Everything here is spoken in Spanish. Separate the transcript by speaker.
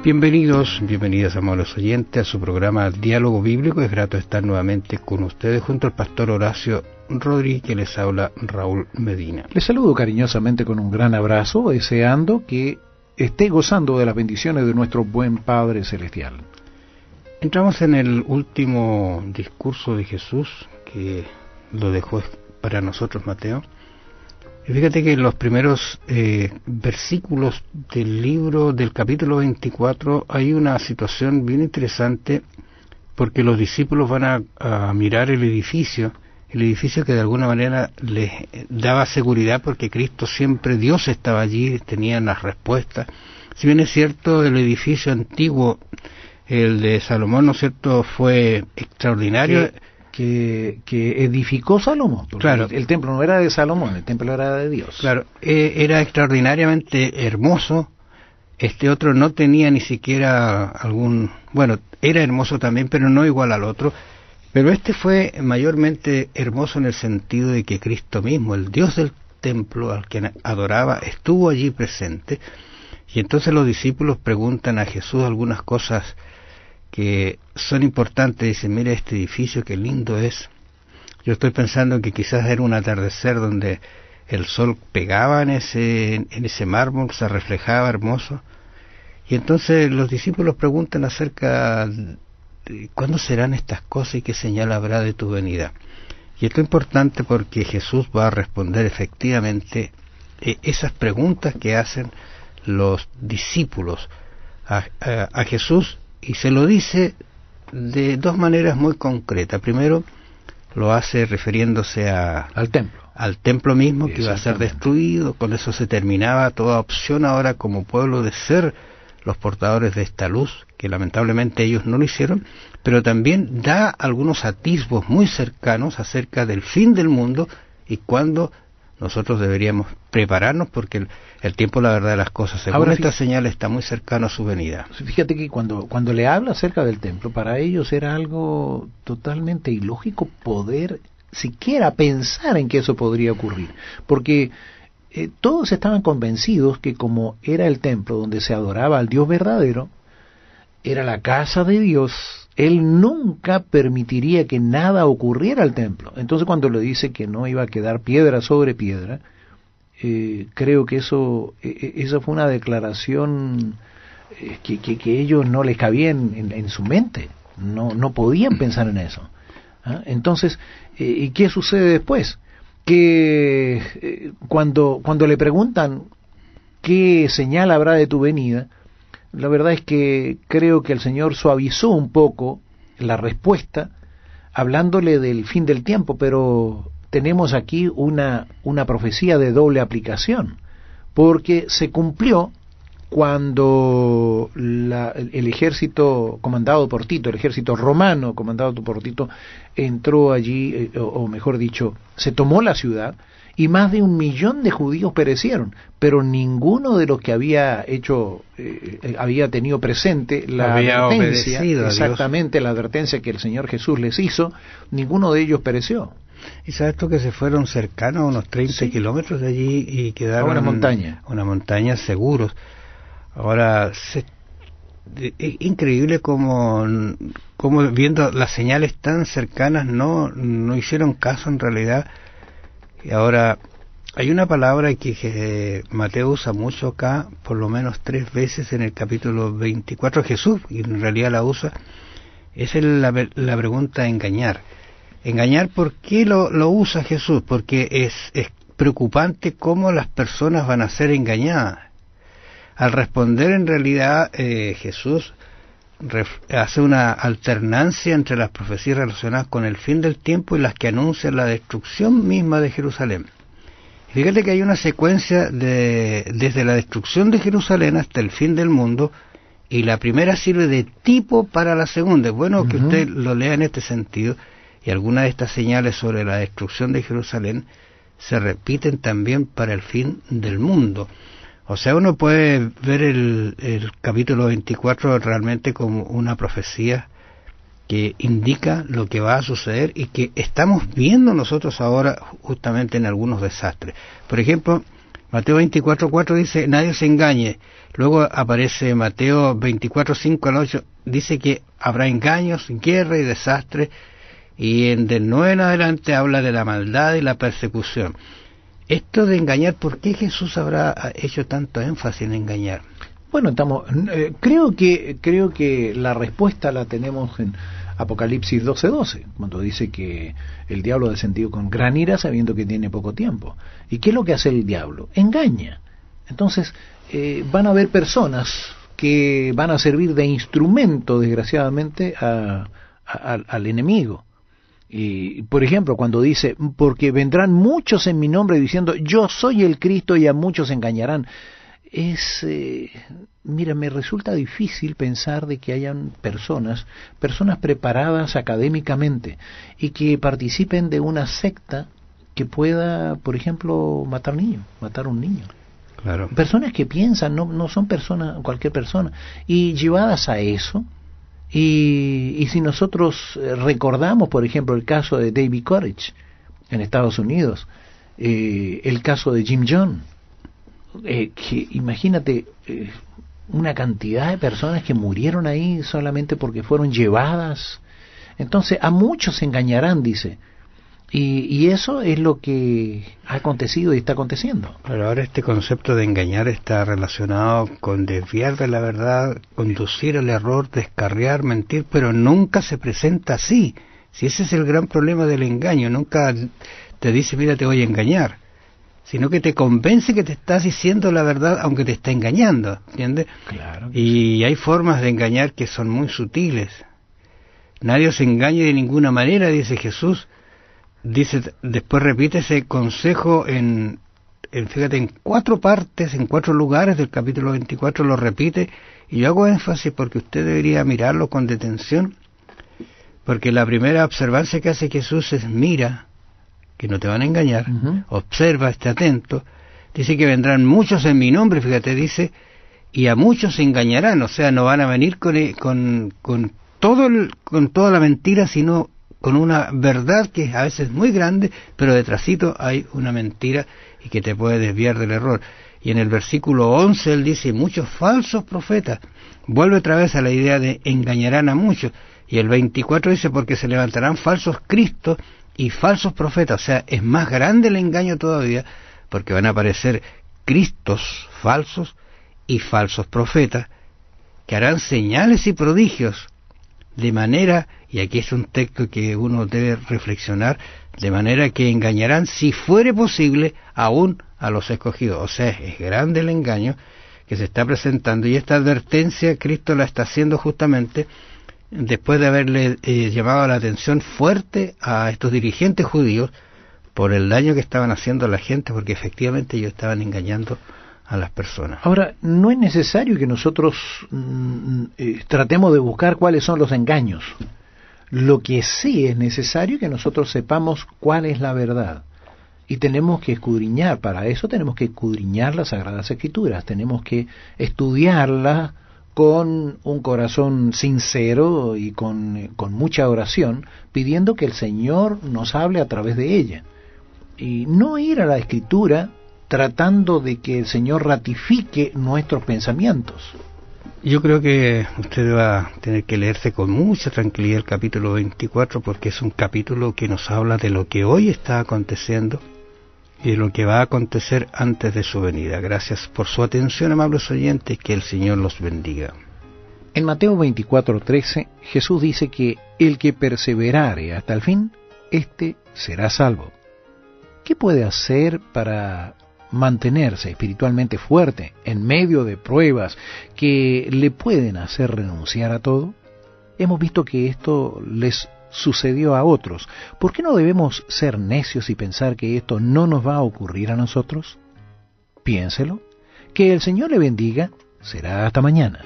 Speaker 1: Bienvenidos, bienvenidas, amables oyentes, a su programa Diálogo Bíblico. Es grato estar nuevamente con ustedes junto al pastor Horacio Rodríguez, que les habla Raúl Medina.
Speaker 2: Les saludo cariñosamente con un gran abrazo, deseando que esté gozando de las bendiciones de nuestro buen Padre Celestial.
Speaker 1: Entramos en el último discurso de Jesús, que lo dejó para nosotros Mateo. Y fíjate que en los primeros versículos del libro del capítulo 24 hay una situación bien interesante, porque los discípulos van a mirar el edificio que de alguna manera les daba seguridad, porque Cristo siempre, Dios estaba allí, tenían las respuestas. Si bien es cierto, el edificio antiguo, el de Salomón, ¿no es cierto?, fue extraordinario.
Speaker 2: Que edificó Salomón, porque
Speaker 1: claro,
Speaker 2: el templo no era de Salomón, el templo era de Dios.
Speaker 1: Claro, era extraordinariamente hermoso. Este otro no tenía ni siquiera era hermoso también, pero no igual al otro. Pero este fue mayormente hermoso en el sentido de que Cristo mismo, el Dios del templo al que adoraba, estuvo allí presente. Y entonces los discípulos preguntan a Jesús algunas cosas que son importantes. Dicen: mira este edificio, qué lindo es. Yo estoy pensando que quizás era un atardecer donde el sol pegaba en ese mármol, se reflejaba hermoso. Y entonces los discípulos preguntan acerca de cuándo serán estas cosas y qué señal habrá de tu venida. Y esto es importante porque Jesús va a responder efectivamente esas preguntas que hacen los discípulos a Jesús. Y se lo dice de dos maneras muy concretas. Primero, lo hace refiriéndose al templo mismo, que iba a ser destruido. Con eso se terminaba toda opción ahora como pueblo de ser los portadores de esta luz, que lamentablemente ellos no lo hicieron. Pero también da algunos atisbos muy cercanos acerca del fin del mundo y cuándo nosotros deberíamos prepararnos, porque el tiempo, la verdad de las cosas, según esta señal, está muy cercano a su venida.
Speaker 2: Fíjate que cuando le habla acerca del templo, para ellos era algo totalmente ilógico poder siquiera pensar en que eso podría ocurrir, porque todos estaban convencidos que como era el templo donde se adoraba al Dios verdadero, era la casa de Dios, Él nunca permitiría que nada ocurriera al templo. Entonces cuando le dice que no iba a quedar piedra sobre piedra, creo que eso fue una declaración que ellos no les cabía en su mente. No podían pensar en eso. ¿Ah? Entonces, ¿y qué sucede después? Que cuando le preguntan qué señal habrá de tu venida, la verdad es que creo que el Señor suavizó un poco la respuesta, hablándole del fin del tiempo, pero tenemos aquí una profecía de doble aplicación, porque se cumplió cuando el ejército comandado por Tito, el ejército romano comandado por Tito, entró allí, o mejor dicho, se tomó la ciudad, y más de 1 millón de judíos perecieron, pero ninguno de los que había tenido presente la advertencia, exactamente la advertencia que el Señor Jesús les hizo, ninguno de ellos pereció.
Speaker 1: Y sabes tú que se fueron cercanos a unos 30 kilómetros de allí y quedaron
Speaker 2: a
Speaker 1: una montaña seguros. Ahora, es increíble como viendo las señales tan cercanas no hicieron caso en realidad. Y ahora, hay una palabra que Mateo usa mucho acá, por lo menos 3 veces en el capítulo 24, Jesús, y en realidad la usa, es la pregunta engañar. Engañar, ¿por qué lo usa Jesús? Porque es preocupante cómo las personas van a ser engañadas. Al responder, en realidad, Jesús hace una alternancia entre las profecías relacionadas con el fin del tiempo y las que anuncian la destrucción misma de Jerusalén. Fíjate que hay una secuencia desde la destrucción de Jerusalén hasta el fin del mundo, y la primera sirve de tipo para la segunda. Es bueno que usted lo lea en este sentido, y algunas de estas señales sobre la destrucción de Jerusalén se repiten también para el fin del mundo. O sea, uno puede ver el capítulo 24 realmente como una profecía que indica lo que va a suceder y que estamos viendo nosotros ahora justamente en algunos desastres. Por ejemplo, Mateo 24:4 dice, nadie se engañe. Luego aparece Mateo 24:5-8, dice que habrá engaños, guerra y desastre, y del 9 en adelante habla de la maldad y la persecución. Esto de engañar, ¿por qué Jesús habrá hecho tanto énfasis en engañar?
Speaker 2: Bueno, creo que la respuesta la tenemos en Apocalipsis 12:12, cuando dice que el diablo ha descendido con gran ira sabiendo que tiene poco tiempo. ¿Y qué es lo que hace el diablo? Engaña. Entonces, van a haber personas que van a servir de instrumento, desgraciadamente, al enemigo. Y, por ejemplo, cuando dice, porque vendrán muchos en mi nombre diciendo, yo soy el Cristo, y a muchos engañarán. Mira, me resulta difícil pensar de que hayan personas preparadas académicamente y que participen de una secta que pueda, por ejemplo, matar a un niño.
Speaker 1: Claro.
Speaker 2: Personas que piensan, no son cualquier persona, y llevadas a eso. Y si nosotros recordamos, por ejemplo, el caso de David Koresh en Estados Unidos, el caso de Jim Jones, que imagínate una cantidad de personas que murieron ahí solamente porque fueron llevadas. Entonces a muchos se engañarán, dice, y eso es lo que ha acontecido y está aconteciendo.
Speaker 1: Pero ahora este concepto de engañar está relacionado con desviar de la verdad, conducir al error, descarriar, mentir, pero nunca se presenta así. Si ese es el gran problema del engaño, nunca te dice, mira, te voy a engañar, sino que te convence que te estás diciendo la verdad aunque te está engañando, ¿entiendes?
Speaker 2: Claro.
Speaker 1: Y hay formas de engañar que son muy sutiles. Nadie os engañe de ninguna manera, dice Jesús. Dice, después repite ese consejo fíjate, en 4 partes, en 4 lugares del capítulo 24 lo repite, y yo hago énfasis porque usted debería mirarlo con detención, porque la primera observancia que hace Jesús es, mira, que no te van a engañar, observa, esté atento. Dice que vendrán muchos en mi nombre, fíjate, dice, y a muchos se engañarán, o sea, no van a venir con toda la mentira, sino con una verdad que a veces es muy grande, pero detrásito hay una mentira y que te puede desviar del error. Y en el versículo 11 él dice, muchos falsos profetas. Vuelve otra vez a la idea de engañarán a muchos. Y el 24 dice, porque se levantarán falsos cristos y falsos profetas. O sea, es más grande el engaño todavía, porque van a aparecer cristos falsos y falsos profetas, que harán señales y prodigios, de manera, y aquí es un texto que uno debe reflexionar, de manera que engañarán, si fuere posible, aún a los escogidos. O sea, es grande el engaño que se está presentando, y esta advertencia Cristo la está haciendo justamente después de haberle llamado la atención fuerte a estos dirigentes judíos por el daño que estaban haciendo a la gente, porque efectivamente ellos estaban engañando a las personas.
Speaker 2: Ahora, no es necesario que nosotros tratemos de buscar cuáles son los engaños. Lo que sí es necesario es que nosotros sepamos cuál es la verdad. Y tenemos que escudriñar, para eso tenemos que escudriñar las Sagradas Escrituras, tenemos que estudiarlas con un corazón sincero y con mucha oración, pidiendo que el Señor nos hable a través de ella. Y no ir a la Escritura tratando de que el Señor ratifique nuestros pensamientos.
Speaker 1: Yo creo que usted va a tener que leerse con mucha tranquilidad el capítulo 24, porque es un capítulo que nos habla de lo que hoy está aconteciendo y de lo que va a acontecer antes de su venida. Gracias por su atención, amables oyentes, que el Señor los bendiga.
Speaker 2: En Mateo 24:13, Jesús dice que el que perseverare hasta el fin, éste será salvo. ¿Qué puede hacer para mantenerse espiritualmente fuerte en medio de pruebas que le pueden hacer renunciar a todo? Hemos visto que esto les sucedió a otros. ¿Por qué no debemos ser necios y pensar que esto no nos va a ocurrir a nosotros? Piénselo. Que el Señor le bendiga. Será hasta mañana.